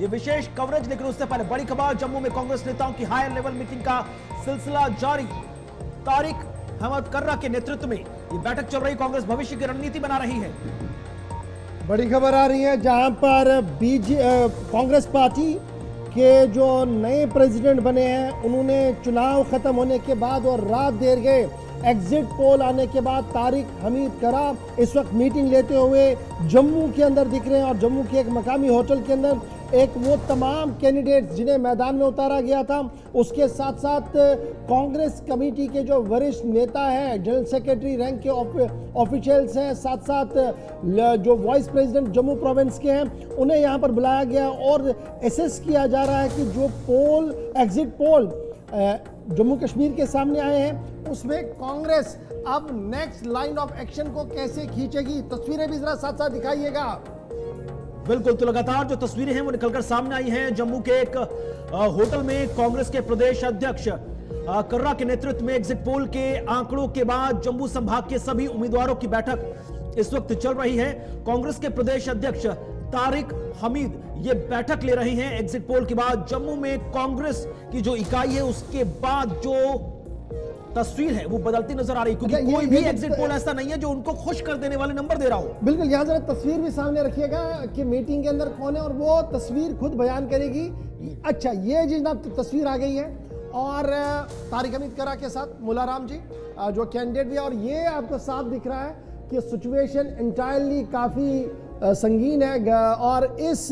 ये विशेष कवरेज। लेकिन उससे पहले बड़ी खबर, जम्मू में कांग्रेस नेताओं की हायर लेवल मीटिंग का सिलसिला जारी। तारिक अहमद कर्रा के नेतृत्व में ये बैठक चल रही, कांग्रेस भविष्य की रणनीति बना रही है। बड़ी खबर आ रही है जहां पर कांग्रेस पार्टी के जो नए प्रेसिडेंट बने हैं, उन्होंने चुनाव खत्म होने के बाद और रात देर गए एग्जिट पोल आने के बाद तारिक हमीद कर्रा इस वक्त मीटिंग लेते हुए जम्मू के अंदर दिख रहे हैं। और जम्मू के एक मकामी होटल के अंदर एक वो तमाम कैंडिडेट्स जिन्हें मैदान में उतारा गया था, उसके साथ साथ कांग्रेस कमेटी के जो वरिष्ठ नेता हैं, जनरल सेक्रेटरी रैंक के ऑफिशियल्स हैं, साथ साथ जो वाइस प्रेसिडेंट जम्मू प्रोविंस के हैं, उन्हें यहाँ पर बुलाया गया और एसेस किया जा रहा है कि जो पोल एग्जिट पोल जम्मू कश्मीर के सामने आए हैं, उसमें कांग्रेस अब नेक्स्ट लाइन ऑफ एक्शन को कैसे खींचेगी। तस्वीरें भी जरा साथ साथ दिखाइएगा। बिल्कुल, तो लगातार जो तस्वीरें हैं वो निकलकर सामने आई हैं। जम्मू के एक होटल में कांग्रेस के प्रदेश अध्यक्ष कर्रा के नेतृत्व में एग्जिट पोल के आंकड़ों के बाद जम्मू संभाग के सभी उम्मीदवारों की बैठक इस वक्त चल रही है। कांग्रेस के प्रदेश अध्यक्ष तारिक हमीद ये बैठक ले रहे हैं एग्जिट पोल के बाद। जम्मू में कांग्रेस की जो इकाई है उसके बाद जो तस्वीर है वो बदलती नजर आ रही है, क्योंकि कोई भी एग्जिट पोल ऐसा नहीं है जो उनको खुश कर देने वाले नंबर दे रहा हो। बिल्कुल, यहां जरा तस्वीर भी सामने रखिएगा कि मीटिंग के अंदर कौन है और वो तस्वीर खुद बयान करेगी। अच्छा, ये जनाब तस्वीर आ गई है और तारिक हमीद कर्रा के साथ मुलाराम जी जो कैंडिडेट भी है, और ये आपको साफ दिख रहा है कि सिचुएशन इंटायरली काफ़ी संगीन है। और इस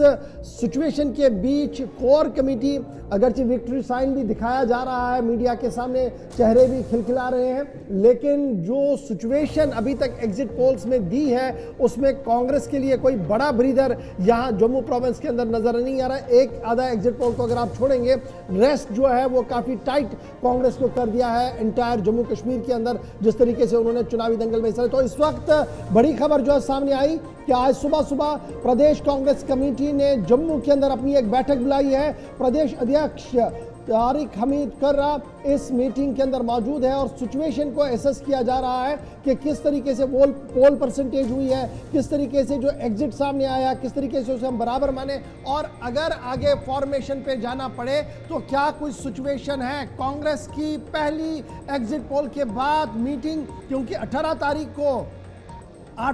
सिचुएशन के बीच कोर कमेटी, अगरचे विक्ट्री साइन भी दिखाया जा रहा है मीडिया के सामने, चेहरे भी खिलखिला रहे हैं, लेकिन जो सिचुएशन अभी तक एग्जिट पोल्स में दी है उसमें कांग्रेस के लिए कोई बड़ा ब्रीदर यहाँ जम्मू प्रोविंस के अंदर नजर नहीं आ रहा है। एक आधा एग्जिट पोल को अगर आप छोड़ेंगे, रेस्ट जो है वो काफ़ी टाइट कांग्रेस को कर दिया है इंटायर जम्मू कश्मीर के अंदर, जिस तरीके से उन्होंने चुनावी दंगल में हिस्सा। तो इस वक्त बड़ी खबर जो है सामने आई कि आज सुबह सुबह प्रदेश कांग्रेस कमेटी ने जम्मू के अंदर अपनी एक बैठक बुलाई है। प्रदेश अध्यक्ष तारिक हमीद कर्रा इस मीटिंग के अंदर मौजूद है और सिचुएशन को एसेस किया जा रहा है कि किस तरीके से पोल परसेंटेज हुई है, किस तरीके से जो एग्जिट सामने आया, किस तरीके से उसे हम बराबर माने, और अगर आगे फॉर्मेशन पे जाना पड़े तो क्या कुछ सिचुएशन है। कांग्रेस की पहली एग्जिट पोल के बाद मीटिंग, क्योंकि 8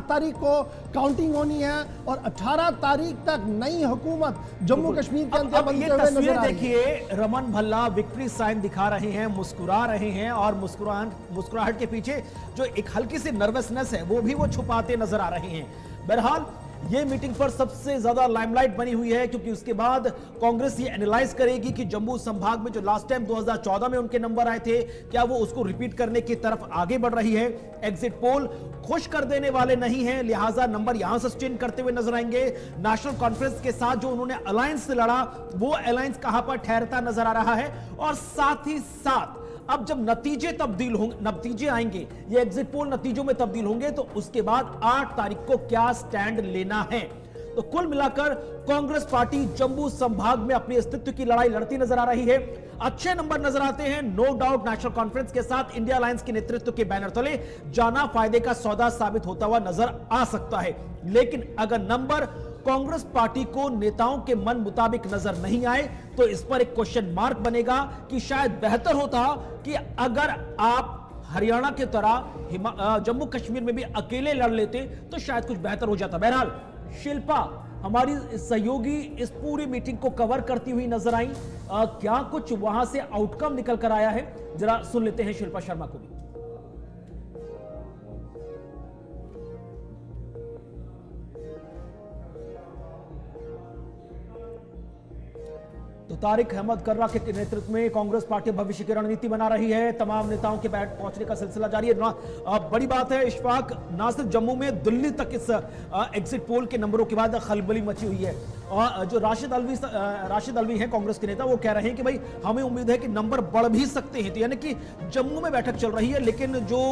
तारीख को काउंटिंग होनी है और 18 तारीख तक नई हुकूमत जम्मू कश्मीर के अंदर बनते हुए नजर आ रही है। देखिए, रमन भल्ला विक्ट्री साइन दिखा रहे हैं, मुस्कुरा रहे हैं, और मुस्कुराहट के पीछे जो एक हल्की सी नर्वसनेस है वो भी वो छुपाते नजर आ रहे हैं। बहरहाल ये मीटिंग पर सबसे ज्यादा लाइमलाइट बनी हुई है, क्योंकि उसके बाद कांग्रेस ये एनालाइज करेगी कि जम्मू संभाग में जो लास्ट टाइम 2014 में उनके नंबर आए थे, क्या वो उसको रिपीट करने की तरफ आगे बढ़ रही है। एग्जिट पोल खुश कर देने वाले नहीं हैं, लिहाजा नंबर यहां सस्टेन करते हुए नजर आएंगे। नेशनल कॉन्फ्रेंस के साथ जो उन्होंने अलायंस से लड़ा, वो अलायंस कहां पर ठहरता नजर आ रहा है, और साथ ही साथ अब जब नतीजे आएंगे, ये एग्जिट पोल नतीजों में तब्दील होंगे, तो उसके बाद 8 तारीख को क्या स्टैंड लेना है। तो कुल मिलाकर कांग्रेस पार्टी जम्मू संभाग में अपनी अस्तित्व की लड़ाई लड़ती नजर आ रही है। अच्छे नंबर नजर आते हैं, नो डाउट। नेशनल कॉन्फ्रेंस के साथ इंडिया अलायंस के नेतृत्व के बैनर तले जाना फायदे का सौदा साबित होता हुआ नजर आ सकता है। लेकिन अगर नंबर कांग्रेस पार्टी को नेताओं के मन मुताबिक नजर नहीं आए, तो इस पर एक क्वेश्चन मार्क बनेगा कि शायद बेहतर होता कि अगर आप हरियाणा की तरह जम्मू कश्मीर में भी अकेले लड़ लेते तो शायद कुछ बेहतर हो जाता। बहरहाल शिल्पा हमारी सहयोगी इस पूरी मीटिंग को कवर करती हुई नजर आई। क्या कुछ वहां से आउटकम निकल कर आया है, जरा सुन लेते हैं शिल्पा शर्मा को भी। तो तारिक अहमद कर्रा के नेतृत्व में कांग्रेस पार्टी भविष्य की रणनीति बना रही है। तमाम नेताओं के बैठ पहुंचने का सिलसिला जारी है। बड़ी बात है इशफाक, ना सिर्फ जम्मू में, दिल्ली तक इस एग्जिट पोल के नंबरों के बाद खलबली मची हुई है। और जो राशिद अलवी हैं कांग्रेस के नेता, वो कह रहे हैं कि भाई हमें उम्मीद है कि नंबर बढ़ भी सकते हैं। तो यानी कि जम्मू में बैठक चल रही है, लेकिन जो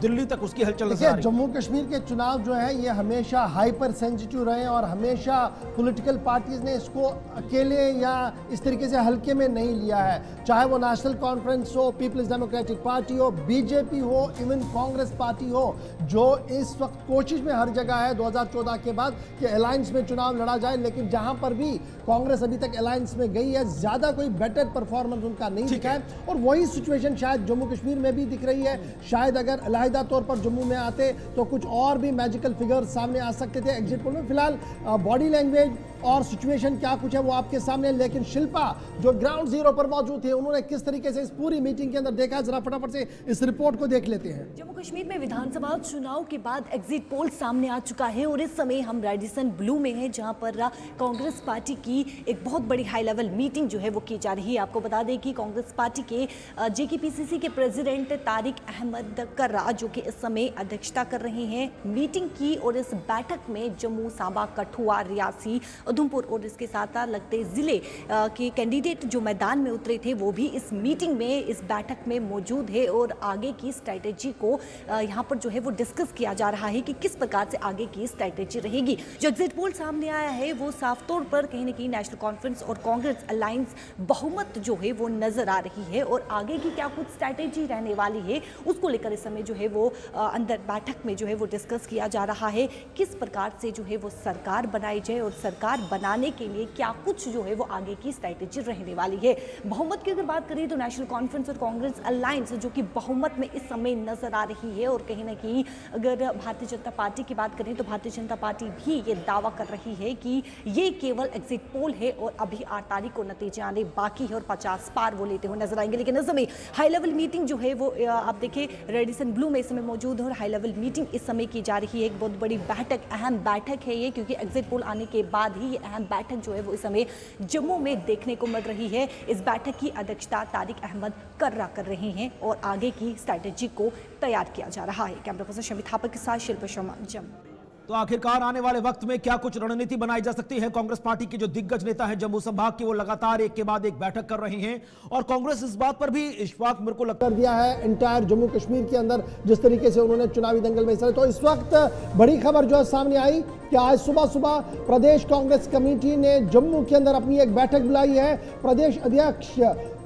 दिल्ली तक उसकी हलचल नजर आ रही है। जम्मू कश्मीर के चुनाव जो है ये हमेशा हाइपर सेंसिटिव रहे और हमेशा पॉलिटिकल पार्टीज ने इसको अकेले या इस तरीके से हल्के में नहीं लिया है। चाहे वो नेशनल कॉन्फ्रेंस हो, पीपल्स डेमोक्रेटिक पार्टी हो, बीजेपी हो, इवन कांग्रेस पार्टी हो, जो इस वक्त कोशिश में हर जगह है 2014 के बाद कि अलायंस में चुनाव लड़ा जाए, लेकिन लेकिन जहां पर भी कांग्रेस अभी तक अलायंस में गई है, ज्यादा कोई बेटर परफॉर्मेंस उनका नहीं दिखा है। और वही सिचुएशन शायद जम्मू कश्मीर में भी दिख रही है। शायद अगर अलहदा तौर पर जम्मू में आते तो कुछ और भी मैजिकल फिगर सामने आ सकते थे एग्जिट पोल में। फिलहाल बॉडी लैंग्वेज और सिचुएशन क्या कुछ है वो आपके सामने, लेकिन शिल्पा जो ग्राउंड जीरो पर मौजूद थे उन्होंने किस तरीके से इस पूरी मीटिंग के अंदर देखा, जरा फटाफट से इस रिपोर्ट को देख लेते हैं। जम्मू कश्मीर में विधानसभा चुनाव के बाद एग्जिट पोल सामने आ चुका है और इस समय हम रेडिसन ब्लू में हैं, जहां पर कांग्रेस पार्टी की एक बहुत बड़ी हाई लेवल मीटिंग जो है वो की जा रही है। आपको बता दें कि कांग्रेस पार्टी के जेकेपीसीसी के प्रेसिडेंट तारिक अहमद कर्रा जो कि इस समय अध्यक्षता कर रहे हैं मीटिंग की, और इस बैठक में जम्मू, सांबा, कठुआ, रियासी, उधमपुर और इसके साथ लगते जिले के कैंडिडेट जो मैदान में उतरे थे वो भी इस मीटिंग में, इस बैठक में मौजूद है। और आगे की स्ट्रैटेजी को यहाँ पर जो है वो डिस्कस किया जा रहा है कि किस प्रकार से आगे की स्ट्रैटेजी रहेगी। जो एग्जिट पोल सामने आया है वो साफ तौर पर कहीं ना कहीं नेशनल कॉन्फ्रेंस और कांग्रेस अलायंस बहुमत जो है वो नजर आ रही है, और आगे की क्या कुछ स्ट्रैटेजी रहने वाली है उसको लेकर इस समय जो है वो अंदर बैठक में जो है वो डिस्कस किया जा रहा है। किस प्रकार से जो है वो सरकार बनाई जाए और सरकार बनाने के लिए क्या कुछ जो है वो आगे की स्ट्रैटेजी रहने वाली है। बहुमत की अगर बात करें तो नेशनल कॉन्फ्रेंस और कांग्रेस अलायंस जो कि बहुमत में इस समय नजर आ रही है, और कहीं ना कहीं अगर भारतीय जनता पार्टी की बात करें तो भारतीय जनता पार्टी भी ये दावा कर रही है कि ये केवल एग्जिट पोल है और अभी 8 तारीख को नतीजे आने बाकी है और 50 पार वो लेते हुए नजर आएंगे। लेकिन इस समय हाई लेवल मीटिंग जो है वो आप देखिए रेडिसन ब्लू में इस समय मौजूद है और हाई लेवल मीटिंग इस समय की जा रही है। एक बहुत बड़ी बैठक, अहम बैठक है ये, क्योंकि एग्जिट पोल आने के बाद ही ये अहम बैठक जो है वो इस समय जम्मू में देखने को मिल रही है। इस बैठक की अध्यक्षता तारिक अहमद कर्रा कर रहे हैं और आगे की स्ट्रैटेजी को तैयार किया जा रहा है। कैमरा पर्सन शमी थापा के साथ शिल्पा शर्मा, जम्मू। तो आखिरकार आने वाले वक्त में क्या कुछ रणनीति बनाई जा सकती है? कांग्रेस पार्टी के जो दिग्गज नेता हैं जम्मू संभाग के, वो लगातार एक के बाद एक बैठक कर रहे हैं, और कांग्रेस इस बात पर भी इश्फाक मेरे को लगता कर दिया है इंटायर जम्मू कश्मीर के अंदर जिस तरीके से उन्होंने चुनावी दंगल में हिस्सा। तो इस वक्त बड़ी खबर जो है सामने आई कि आज सुबह सुबह प्रदेश कांग्रेस कमेटी ने जम्मू के अंदर अपनी एक बैठक बुलाई है। प्रदेश अध्यक्ष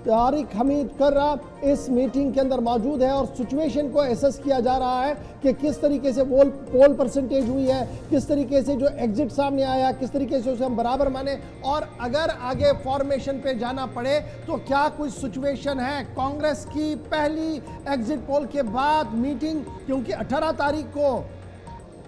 तारिक हमीद कर्रा इस मीटिंग के अंदर मौजूद है और सिचुएशन को एसेस किया जा रहा है कि किस तरीके से पोल परसेंटेज हुई है, किस तरीके से जो एग्जिट सामने आया, किस तरीके से उसे हम बराबर माने, और अगर आगे फॉर्मेशन पे जाना पड़े तो क्या कुछ सिचुएशन है। कांग्रेस की पहली एग्जिट पोल के बाद मीटिंग, क्योंकि 18 तारीख को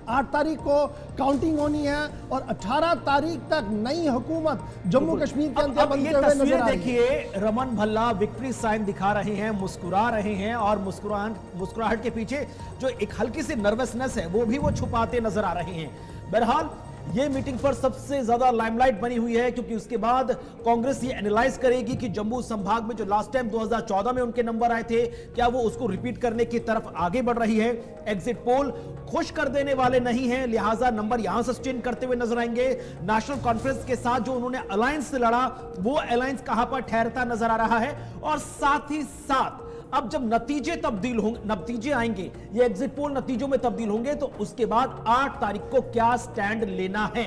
8 तारीख को काउंटिंग होनी है और 18 तारीख तक नई हुकूमत जम्मू कश्मीर के अंदर बनते हुए नजर आ रही है। देखिए, रमन भल्ला विक्ट्री साइन दिखा रहे हैं, मुस्कुरा रहे हैं, और मुस्कुराहट के पीछे जो एक हल्की सी नर्वसनेस है वो भी वो छुपाते नजर आ रहे हैं। बहरहाल ये मीटिंग पर सबसे ज्यादा लाइमलाइट बनी हुई है, क्योंकि उसके बाद कांग्रेस ये एनालाइज करेगी कि जम्मू संभाग में जो लास्ट टाइम 2014 में उनके नंबर आए थे, क्या वो उसको रिपीट करने की तरफ आगे बढ़ रही है। एग्जिट पोल खुश कर देने वाले नहीं हैं, लिहाजा नंबर यहां सस्टेन करते हुए नजर आएंगे। नेशनल कॉन्फ्रेंस के साथ जो उन्होंने अलायंस से लड़ा, वो अलायंस कहां पर ठहरता नजर आ रहा है, और साथ ही साथ अब जब नतीजे आएंगे, ये एग्जिट पोल नतीजों में तब्दील होंगे, तो उसके बाद 8 तारीख को क्या स्टैंड लेना है।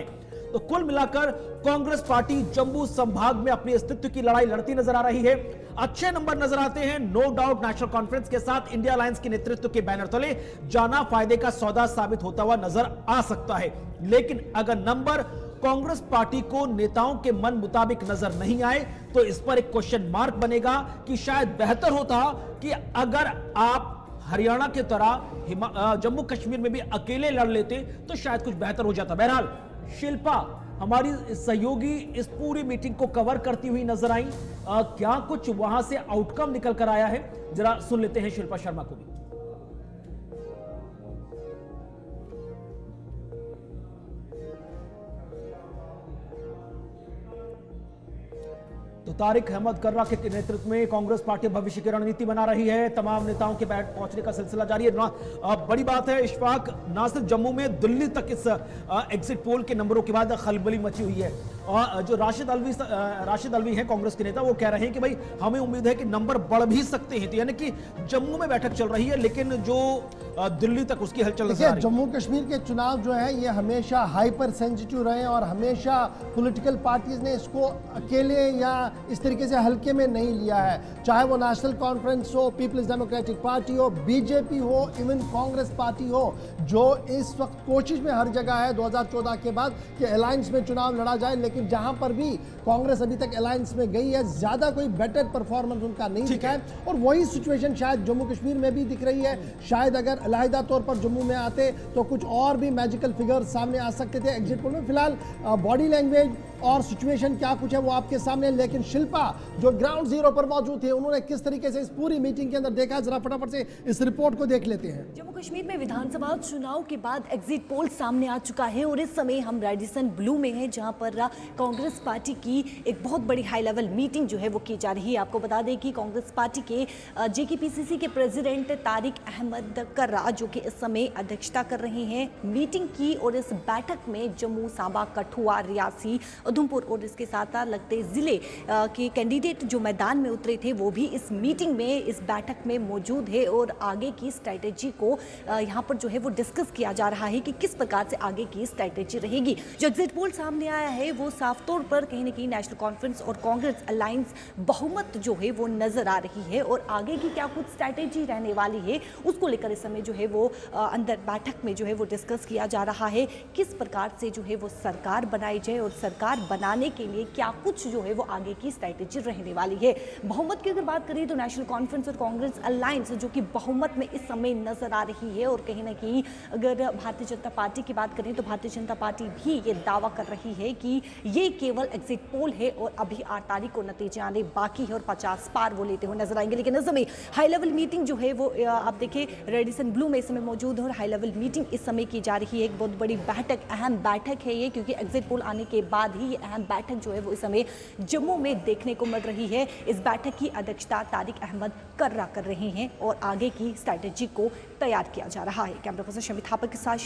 तो कुल मिलाकर कांग्रेस पार्टी जम्मू संभाग में अपने अस्तित्व की लड़ाई लड़ती नजर आ रही है। अच्छे नंबर नजर आते हैं, नो डाउट। नेशनल कॉन्फ्रेंस के साथ इंडिया अलायंस के नेतृत्व के बैनर तले जाना फायदे का सौदा साबित होता हुआ नजर आ सकता है। लेकिन अगर नंबर कांग्रेस पार्टी को नेताओं के मन मुताबिक नजर नहीं आए तो इस पर एक क्वेश्चन मार्क बनेगा कि शायद बेहतर होता कि अगर आप हरियाणा की तरह जम्मू कश्मीर में भी अकेले लड़ लेते तो शायद कुछ बेहतर हो जाता। बहरहाल शिल्पा हमारी सहयोगी इस पूरी मीटिंग को कवर करती हुई नजर आई, क्या कुछ वहां से आउटकम निकल कर आया है, जरा सुन लेते हैं शिल्पा शर्मा को भी। तो तारिक अहमद कर्रा के नेतृत्व में कांग्रेस पार्टी भविष्य की रणनीति बना रही है। तमाम नेताओं के बैठ पहुंचने का सिलसिला जारी है। बड़ी बात है इशफाक, ना सिर्फ जम्मू में, दिल्ली तक इस एग्जिट पोल के नंबरों के बाद खलबली मची हुई है। और जो राशिद अलवी हैं कांग्रेस के नेता, वो कह रहे हैं कि भाई हमें उम्मीद है कि नंबर बढ़ भी सकते हैं। तो यानी कि जम्मू में बैठक चल रही है, लेकिन जो दिल्ली तक उसकी हलचल नजर आ देखिए, रही है। जम्मू कश्मीर के चुनाव जो है ये हमेशा हाइपर सेंसिटिव रहे और हमेशा पॉलिटिकल पार्टीज ने इसको अकेले या इस तरीके से हल्के में नहीं लिया है। चाहे वो नेशनल कॉन्फ्रेंस हो, पीपल्स डेमोक्रेटिक पार्टी हो, बीजेपी हो, इवन कांग्रेस पार्टी हो, जो इस वक्त कोशिश में हर जगह है 2014 के बाद कि अलायंस में चुनाव लड़ा जाए, लेकिन जहां पर भी कांग्रेस अभी तक अलायंस में गई है, ज्यादा कोई बेटर परफॉर्मेंस उनका नहीं दिखा है। और वही सिचुएशन शायद जम्मू कश्मीर में भी दिख रही है। शायद अगर अलहदा तौर पर जम्मू में आते तो कुछ और भी मैजिकल फिगर सामने आ सकते थे एग्जिट पोल में। फिलहाल बॉडी लैंग्वेज और सिचुएशन क्या कुछ है वो आपके सामने, लेकिन शिल्पा जो ग्राउंड जीरो पर मौजूद थे, उन्होंने किस तरीके से इस पूरी मीटिंग के अंदर देखा, जरा फटाफट से इस रिपोर्ट को देख लेते हैं। जम्मू कश्मीर में विधानसभा चुनाव के बाद एग्जिट पोल सामने आ चुका है और इस समय हम रेडिसन ब्लू में हैं, जहां पर कांग्रेस पार्टी की एक बहुत बड़ी हाई लेवल मीटिंग जो है वो की जा रही है। आपको बता दें कि कांग्रेस पार्टी के जेकेपीसीसी के प्रेसिडेंट तारिक अहमद कर्रा जो कि इस समय अध्यक्षता कर रहे हैं मीटिंग की, और इस बैठक में जम्मू, सांबा, कठुआ, रियासी, उधमपुर और इसके साथ लगते जिले के कैंडिडेट जो मैदान में उतरे थे वो भी इस मीटिंग में, इस बैठक में मौजूद है। और आगे की स्ट्रैटेजी को यहाँ पर जो है वो डिस्कस किया जा रहा है कि किस प्रकार से आगे की स्ट्रैटेजी रहेगी। जो एग्जिट पोल सामने आया है वो साफ तौर पर कहीं ना कहीं नेशनल कॉन्फ्रेंस और कांग्रेस अलायंस बहुमत जो है वो नजर आ रही है, और आगे की क्या कुछ स्ट्रैटेजी रहने वाली है उसको लेकर इस समय जो है वो अंदर बैठक में जो है वो डिस्कस किया जा रहा है। किस प्रकार से जो है वो सरकार बनाई जाए और सरकार बनाने के लिए क्या कुछ जो है वो आगे की स्ट्रैटेजी रहने वाली है। बहुमत की अगर बात करें तो नेशनल कॉन्फ्रेंस और कांग्रेस अलायंस जो कि बहुमत में इस समय नजर आ रही है, और कहीं ना कहीं अगर भारतीय जनता पार्टी की बात करें तो भारतीय जनता पार्टी भी ये दावा कर रही है कि ये केवल एग्जिट पोल है और अभी 8 तारीख को नतीजे आने बाकी है और 50 पार वो लेते हुए नजर आएंगे। लेकिन इस समय हाई लेवल मीटिंग जो है वो आप देखिए रेडिसन ब्लू में इस समय मौजूद है और हाई लेवल मीटिंग इस समय की जा रही है। एक बहुत बड़ी बैठक, अहम बैठक है ये, क्योंकि एग्जिट पोल आने के बाद ही ये अहम बैठक जो है वो इस समय जम्मू में देखने को मिल रही है। इस बैठक की अध्यक्षता तारिक अहमद कर्रा कर रहे हैं और आगे की स्ट्रैटेजी को तैयार किया जा रहा है। कैमरा पर्सन शमी थापा के साथ